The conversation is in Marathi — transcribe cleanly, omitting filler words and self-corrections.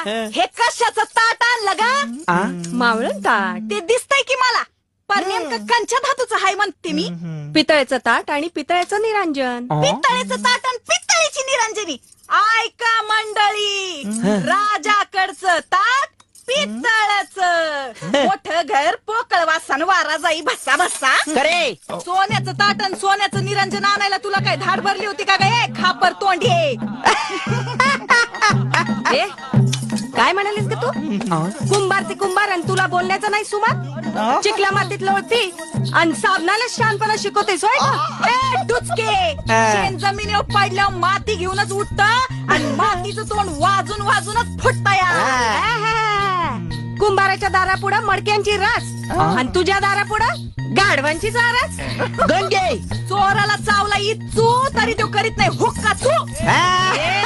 हे कशाचं ताट आणलं गा? मावळण ताट, ते दिसतंय की मला, पण नेमकं कंच्या धातूचं हाय म्हणते मी. पितळेचं ताट आणि पितळेचं निरांजन. पितळेचं ताट आणि पितळेची निरंजनी. ऐका मंडळी, राजाकडचं ताट पितळच, मोठं घर पोकळ वासन वारा जाई भस्सा भस्सा. करे सोन्याचं ताट आणि सोन्याचं निरंजन आणायला तुला काय धाड भरली होती का गे खापर तोंडे? ए, काय म्हणालीस ग तू? कुंभार ते कुंभार आणि तुला बोलण्याचं नाही सुमार? चिकल्या मातीत लोळती आणि साबणाला शहाणपणा शिकवतेस होय का? ए डुचके, शेण जमिनीवर पडल्यावर माती घेऊनच उठत आणि मातीचं तोंड वाजून वाजूनच फुटत या. कुंभाराच्या दारापुढं मडक्यांची रास आणि तुझ्या दारापुढं गाढवांची चारस. गंगे चोराला चावला इचू तरी तो करीत नाही हुक्का चू. हा. ए,